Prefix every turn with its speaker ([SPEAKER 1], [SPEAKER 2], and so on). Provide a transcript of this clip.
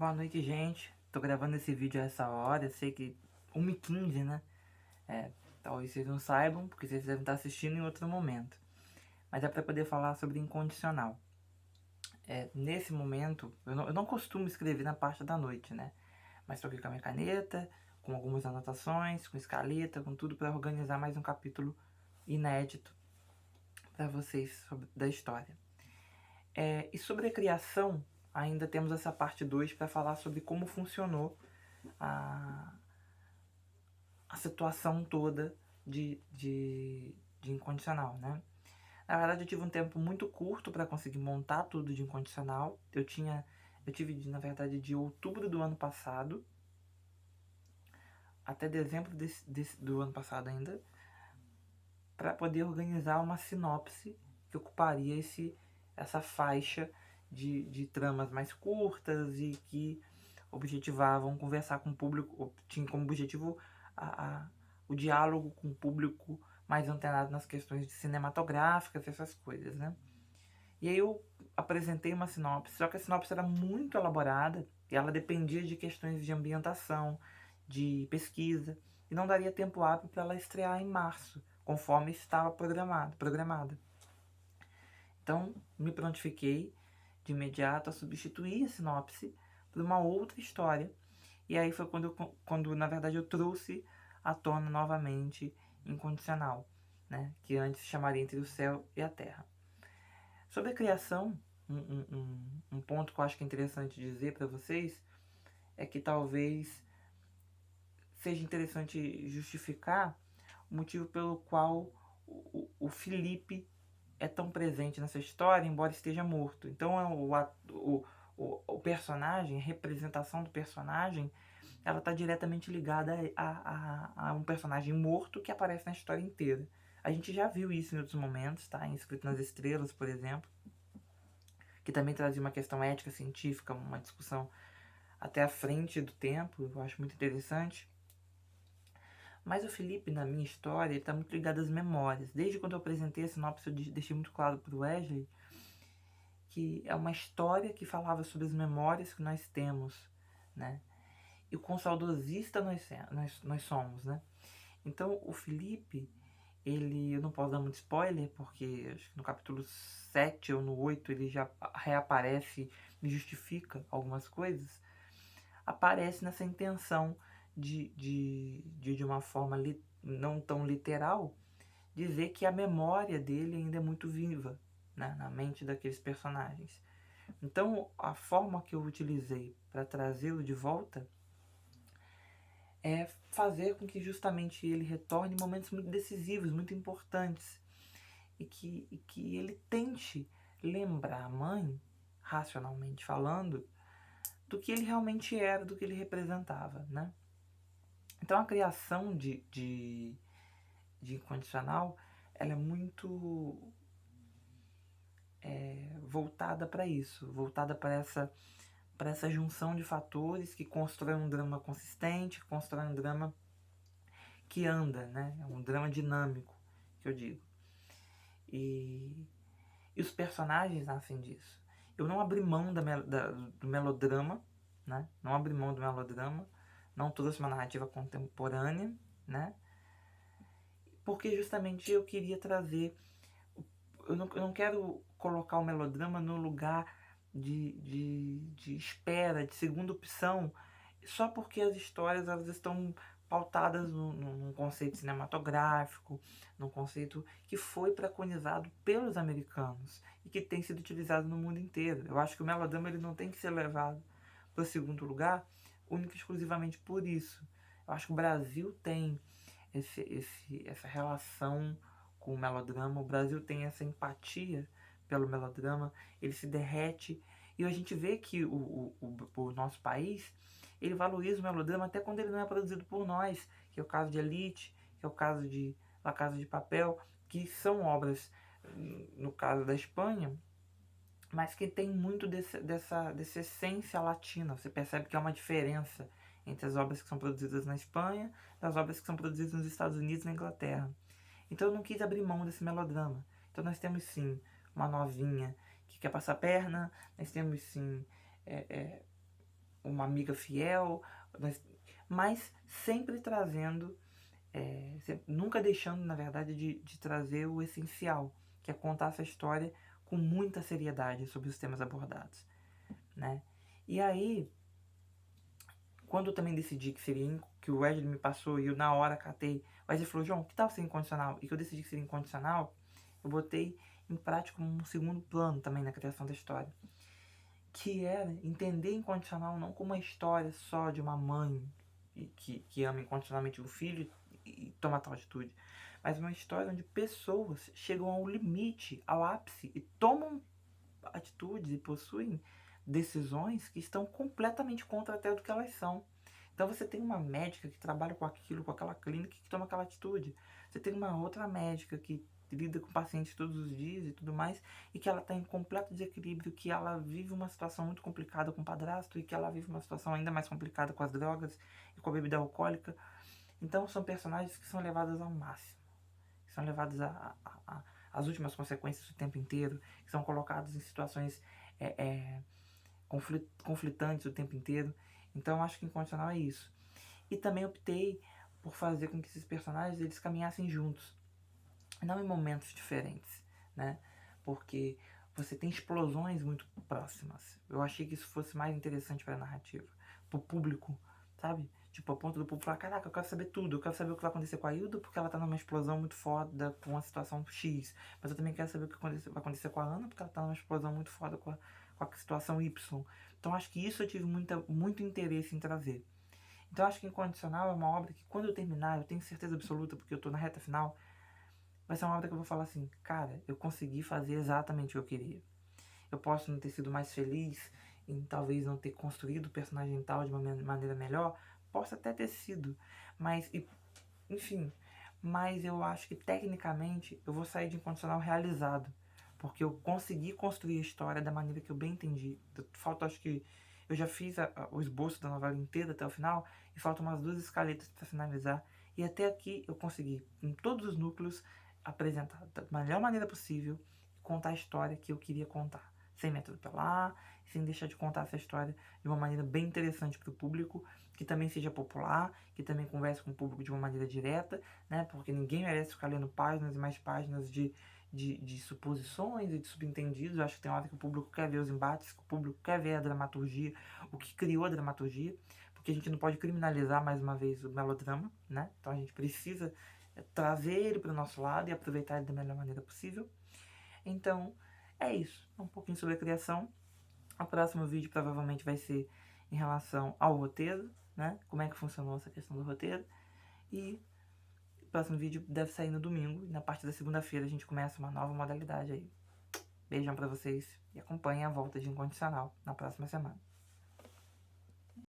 [SPEAKER 1] Boa noite, gente. Tô gravando esse vídeo a essa hora. Eu sei que 1h15, né? Talvez vocês não saibam, porque vocês devem estar assistindo em outro momento. Mas é para poder falar sobre incondicional. Nesse momento, eu não costumo escrever na parte da noite, né? Mas tô aqui com a minha caneta, com algumas anotações, com escaleta, com tudo para organizar mais um capítulo inédito para vocês da história. E sobre a criação, ainda temos essa parte 2 para falar sobre como funcionou a situação toda de incondicional, né? Na verdade, eu tive um tempo muito curto para conseguir montar tudo de incondicional. Eu tive, na verdade, de outubro do ano passado até dezembro do ano passado ainda, para poder organizar uma sinopse que ocuparia essa faixa de tramas mais curtas e que objetivavam conversar com o público, tinha como objetivo o diálogo com o público mais antenado nas questões de cinematográficas, essas coisas, né? E aí eu apresentei uma sinopse, só que a sinopse era muito elaborada e ela dependia de questões de ambientação, de pesquisa, e não daria tempo hábil para ela estrear em março, conforme estava programada. Então, me prontifiquei de imediato a substituir a sinopse por uma outra história. E aí foi quando na verdade, eu trouxe à tona novamente Incondicional, né? Que antes chamaria Entre o Céu e a Terra. Sobre a criação, um ponto que eu acho que é interessante dizer para vocês é que talvez seja interessante justificar o motivo pelo qual o Felipe é tão presente nessa história, embora esteja morto. Então o personagem, a representação do personagem, ela está diretamente ligada a um personagem morto que aparece na história inteira. A gente já viu isso em outros momentos, tá? Em Escrito nas Estrelas, por exemplo, que também trazia uma questão ética, científica, uma discussão até à frente do tempo, eu acho muito interessante. Mas o Felipe, na minha história, ele está muito ligado às memórias. Desde quando eu apresentei a sinopse, eu deixei muito claro para o Wesley que é uma história que falava sobre as memórias que nós temos, né? E o quão saudosista nós somos, né? Então, o Felipe, eu não posso dar muito spoiler, porque acho que no capítulo 7 ou no 8 ele já reaparece e justifica algumas coisas. Aparece nessa intenção de uma forma não tão literal, dizer que a memória dele ainda é muito viva, né, na mente daqueles personagens. Então, a forma que eu utilizei para trazê-lo de volta é fazer com que justamente ele retorne em momentos muito decisivos, muito importantes, e que ele tente lembrar a mãe, racionalmente falando, do que ele realmente era, do que ele representava, né? Então a criação de incondicional, ela é muito voltada para isso, voltada para essa junção de fatores que constroem um drama consistente, que constroem um drama que anda, né? É um drama dinâmico, que eu digo. E os personagens nascem disso. Eu não abri mão do melodrama, né? Não abri mão do melodrama, não trouxe uma narrativa contemporânea, né? Porque justamente eu queria trazer. Eu não quero colocar o melodrama no lugar de espera, de segunda opção, só porque as histórias elas estão pautadas num conceito cinematográfico, num conceito que foi preconizado pelos americanos e que tem sido utilizado no mundo inteiro. Eu acho que o melodrama ele não tem que ser levado para o segundo lugar única e exclusivamente por isso. Eu acho que o Brasil tem essa relação com o melodrama, o Brasil tem essa empatia pelo melodrama, ele se derrete, e a gente vê que o nosso país, ele valoriza o melodrama até quando ele não é produzido por nós, que é o caso de Elite, que é o caso de La Casa de Papel, que são obras, no caso da Espanha, mas que tem muito dessa essência latina. Você percebe que há uma diferença entre as obras que são produzidas na Espanha e as obras que são produzidas nos Estados Unidos e na Inglaterra. Então eu não quis abrir mão desse melodrama. Então nós temos sim uma novinha que quer passar a perna, nós temos sim é, é, uma amiga fiel, mas sempre trazendo, nunca deixando, na verdade, de trazer o essencial, que é contar essa história com muita seriedade sobre os temas abordados, né? E aí, quando eu também decidi que seria, que o Wesley me passou e eu na hora catei, o Wesley falou, João, que tal ser incondicional? E que eu decidi que seria incondicional, eu botei em prática um segundo plano também na criação da história, que era entender incondicional não como uma história só de uma mãe que ama incondicionalmente o filho e toma tal atitude, mas uma história onde pessoas chegam ao limite, ao ápice e tomam atitudes e possuem decisões que estão completamente contra até do que elas são. Então você tem uma médica que trabalha com aquilo, com aquela clínica que toma aquela atitude. Você tem uma outra médica que lida com pacientes todos os dias e tudo mais, e que ela está em completo desequilíbrio, que ela vive uma situação muito complicada com o padrasto e que ela vive uma situação ainda mais complicada com as drogas e com a bebida alcoólica. Então são personagens que são levados ao máximo, que são levados às últimas consequências o tempo inteiro, que são colocados em situações conflitantes o tempo inteiro. Então acho que Incondicional é isso. E também optei por fazer com que esses personagens eles caminhassem juntos, não em momentos diferentes, né? Porque você tem explosões muito próximas. Eu achei que isso fosse mais interessante para a narrativa, para o público, sabe? Tipo, a ponto do público falar, caraca, eu quero saber tudo, eu quero saber o que vai acontecer com a Hilda, porque ela tá numa explosão muito foda com uma situação X. Mas eu também quero saber o que vai acontecer com a Ana, porque ela tá numa explosão muito foda com a situação Y. Então acho que isso eu tive muito interesse em trazer. Então acho que Incondicional é uma obra que quando eu terminar, eu tenho certeza absoluta, porque eu tô na reta final, vai ser uma obra que eu vou falar assim, cara, eu consegui fazer exatamente o que eu queria. Eu posso não ter sido mais feliz em talvez não ter construído o personagem tal de uma maneira melhor, posso até ter sido, mas, enfim, mas eu acho que tecnicamente eu vou sair de Incondicional realizado, porque eu consegui construir a história da maneira que eu bem entendi. Falta, acho que eu já fiz o esboço da novela inteira até o final, e faltam umas 2 escaletas para finalizar, e até aqui eu consegui, em todos os núcleos, apresentar da melhor maneira possível, contar a história que eu queria contar, sem me atropelar, sem deixar de contar essa história de uma maneira bem interessante para o público, que também seja popular, que também converse com o público de uma maneira direta, né? Porque ninguém merece ficar lendo páginas e mais páginas de suposições e de subentendidos. Eu acho que tem hora que o público quer ver os embates, que o público quer ver a dramaturgia, o que criou a dramaturgia, porque a gente não pode criminalizar mais uma vez o melodrama, né? Então a gente precisa trazer ele para o nosso lado e aproveitar ele da melhor maneira possível. Então, é isso. Um pouquinho sobre a criação. O próximo vídeo provavelmente vai ser em relação ao roteiro, né? Como é que funcionou essa questão do roteiro. E o próximo vídeo deve sair no domingo. E na parte da segunda-feira a gente começa uma nova modalidade aí. Beijão pra vocês e acompanhem a volta de Incondicional na próxima semana.